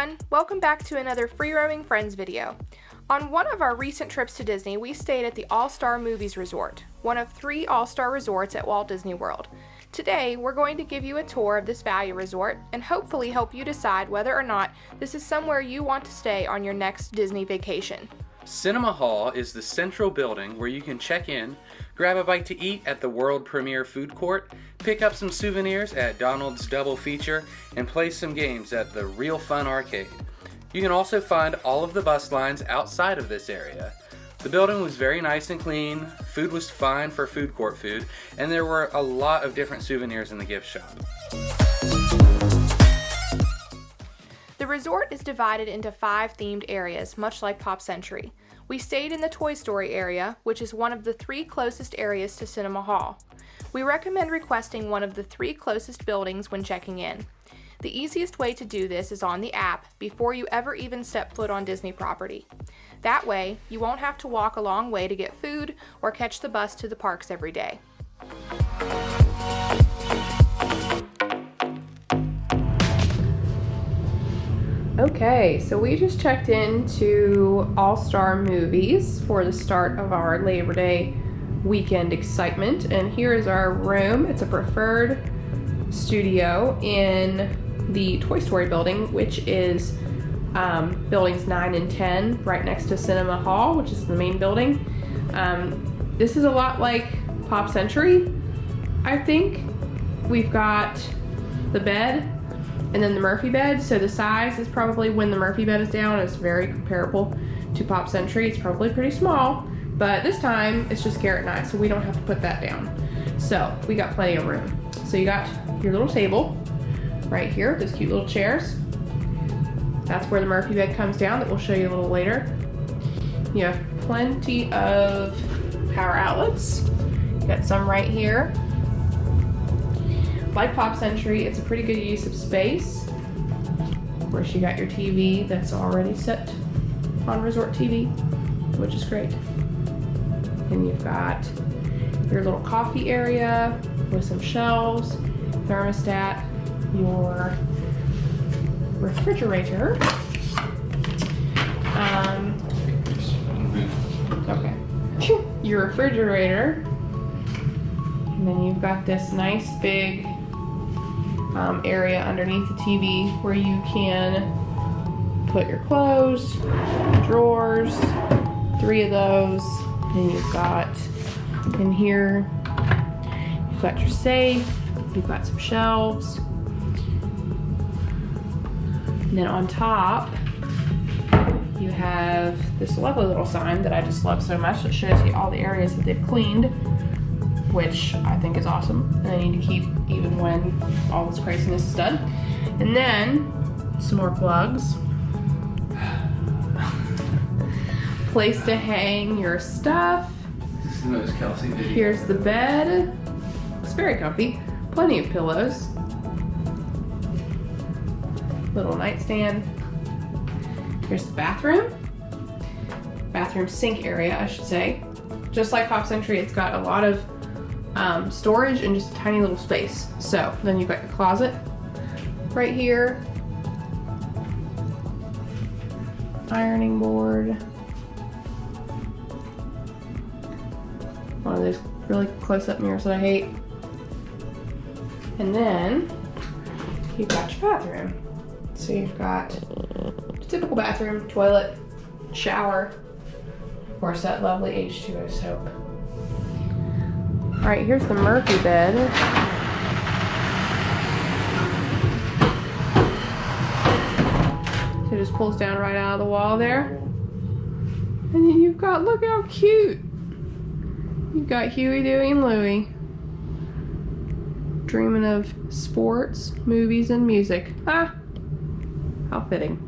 everyone, welcome back to another Free Roaming Friends video. On one of our recent trips to Disney, we stayed at the All-Star Movies Resort, one of 3 All-Star resorts at Walt Disney World. Today, we're going to give you a tour of this value resort and hopefully help you decide whether or not this is somewhere you want to stay on your next Disney vacation. Cinema Hall is the central building where you can check in, grab a bite to eat at the world premiere food court, pick up some souvenirs at Donald's Double Feature, and play some games at the Real Fun Arcade. You can also find all of the bus lines outside of this area. The building was very nice and clean, food was fine for food court food, and there were a lot of different souvenirs in the gift shop. The resort is divided into 5 themed areas, much like Pop Century. We stayed in the Toy Story area, which is one of the 3 closest areas to Cinema Hall. We recommend requesting one of the 3 closest buildings when checking in. The easiest way to do this is on the app before you ever even step foot on Disney property. That way, you won't have to walk a long way to get food or catch the bus to the parks every day. Okay, so we just checked into All-Star Movies for the start of our Labor Day weekend excitement, and here is our room. It's a preferred studio in the Toy Story building, which is buildings 9 and 10, right next to Cinema Hall, which is the main building. This is a lot like Pop Century, I think. We've got the bed and then the Murphy bed, so the size is probably, when the Murphy bed is down, it's very comparable to Pop Century. It's probably pretty small, but this time it's just Garrett and I, so we don't have to put that down. So we got plenty of room. So you got your little table right here, those cute little chairs. That's where the Murphy bed comes down, that we'll show you a little later. You have plenty of power outlets. You got some right here. Like Pop Century, it's a pretty good use of space. Of course, you got your TV that's already set on Resort TV, which is great. And you've got your little coffee area with some shelves, thermostat, your refrigerator. Okay. Your refrigerator. And then you've got this nice big area underneath the TV where you can put your clothes, drawers, 3 of those. And you've got in here, you've got your safe, you've got some shelves. And then on top, you have this lovely little sign that I just love so much that shows you all the areas that they've cleaned, which I think is awesome, and I need to keep even when all this craziness is done. And then some more plugs. Place to hang your stuff. This is the most Kelsey video. Here's the bed. It's very comfy. Plenty of pillows. Little nightstand. Here's the bathroom. Bathroom sink area, I should say. Just like Pop Century, it's got a lot of storage and just a tiny little space. So then you've got your closet right here. Ironing board. One of those really close-up mirrors that I hate. And then you've got your bathroom. So you've got a typical bathroom, toilet, shower, of course that lovely H2O soap. All right, here's the Murphy bed. So it just pulls down right out of the wall there. And then you've got, look how cute. You've got Huey, Dewey, and Louie. Dreaming of sports, movies, and music. Ah, how fitting.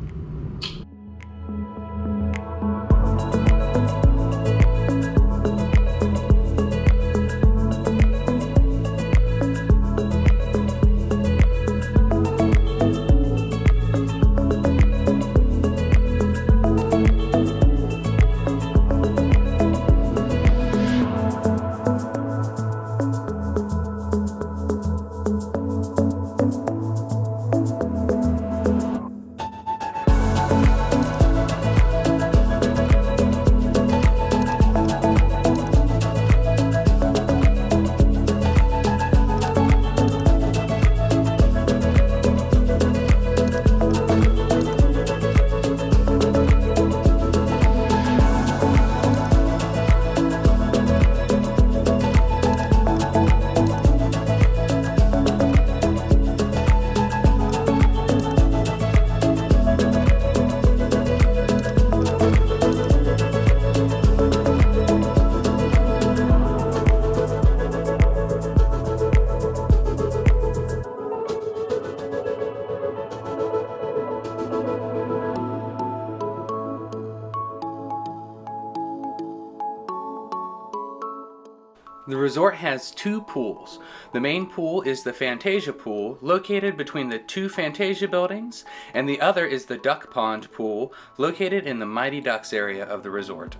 The resort has 2 pools. The main pool is the Fantasia pool, located between the 2 Fantasia buildings, and the other is the Duck Pond pool, located in the Mighty Ducks area of the resort.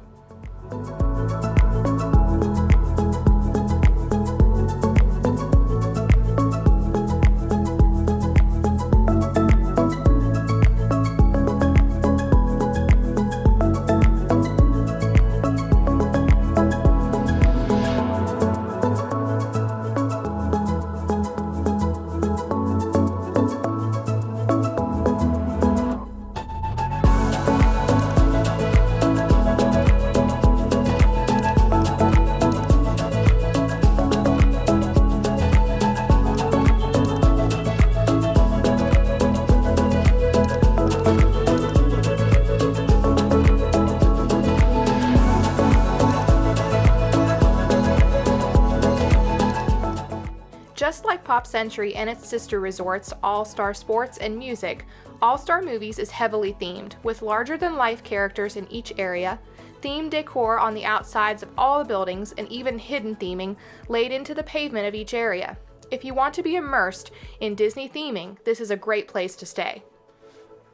Just like Pop Century and its sister resorts, All Star Sports and Music, All Star Movies is heavily themed, with larger-than-life characters in each area, themed decor on the outsides of all the buildings, and even hidden theming laid into the pavement of each area. If you want to be immersed in Disney theming, this is a great place to stay.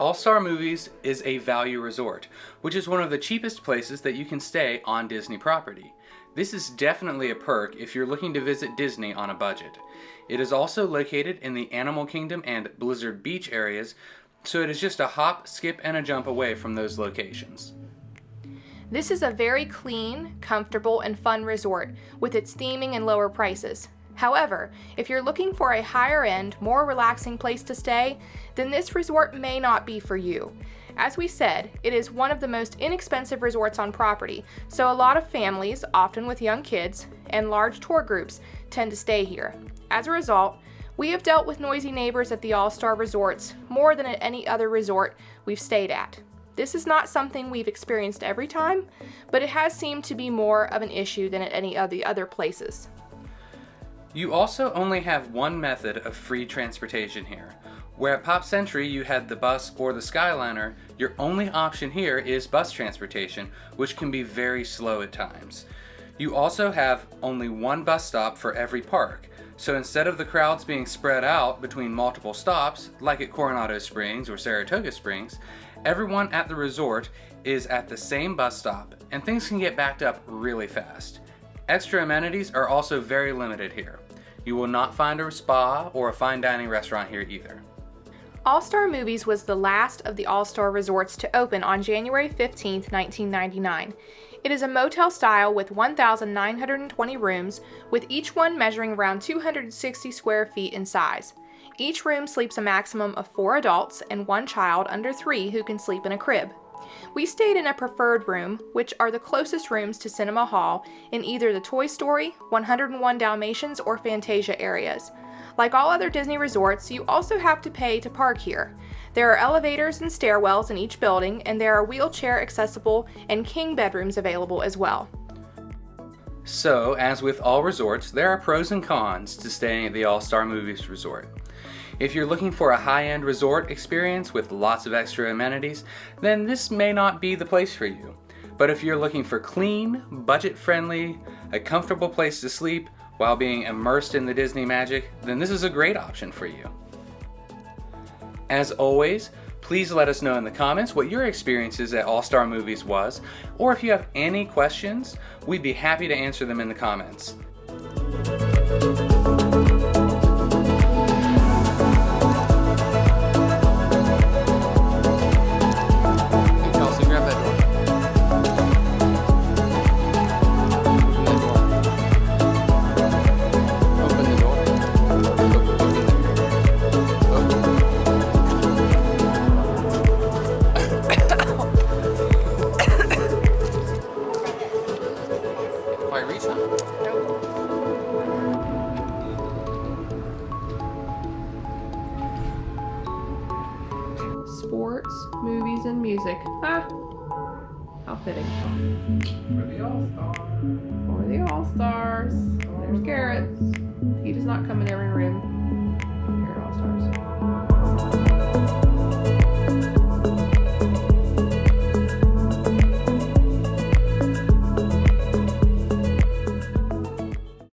All Star Movies is a value resort, which is one of the cheapest places that you can stay on Disney property. This is definitely a perk if you're looking to visit Disney on a budget. It is also located in the Animal Kingdom and Blizzard Beach areas, so it is just a hop, skip, and a jump away from those locations. This is a very clean, comfortable, and fun resort with its theming and lower prices. However, if you're looking for a higher-end, more relaxing place to stay, then this resort may not be for you. As we said, it is one of the most inexpensive resorts on property, so a lot of families, often with young kids, and large tour groups tend to stay here. As a result, we have dealt with noisy neighbors at the All-Star resorts more than at any other resort we've stayed at. This is not something we've experienced every time, but it has seemed to be more of an issue than at any of the other places. You also only have one method of free transportation here. Where at Pop Century you had the bus or the Skyliner, your only option here is bus transportation, which can be very slow at times. You also have only one bus stop for every park, so instead of the crowds being spread out between multiple stops, like at Coronado Springs or Saratoga Springs, everyone at the resort is at the same bus stop, and things can get backed up really fast. Extra amenities are also very limited here. You will not find a spa or a fine dining restaurant here either. All-Star Movies was the last of the All-Star resorts to open on January 15, 1999. It is a motel style with 1,920 rooms, with each one measuring around 260 square feet in size. Each room sleeps a maximum of 4 adults and 1 child under 3 who can sleep in a crib. We stayed in a preferred room, which are the closest rooms to Cinema Hall in either the Toy Story, 101 Dalmatians, or Fantasia areas. Like all other Disney resorts, you also have to pay to park here. There are elevators and stairwells in each building, and there are wheelchair accessible and king bedrooms available as well. So, as with all resorts, there are pros and cons to staying at the All-Star Movies Resort. If you're looking for a high-end resort experience with lots of extra amenities, then this may not be the place for you. But if you're looking for clean, budget-friendly, a comfortable place to sleep while being immersed in the Disney magic, then this is a great option for you. As always, please let us know in the comments what your experiences at All-Star Movies was, or if you have any questions, we'd be happy to answer them in the comments. Sports, movies, and music. Ah, how fitting. For the All-Stars. For the All-Stars. There's Garrett. He does not come in every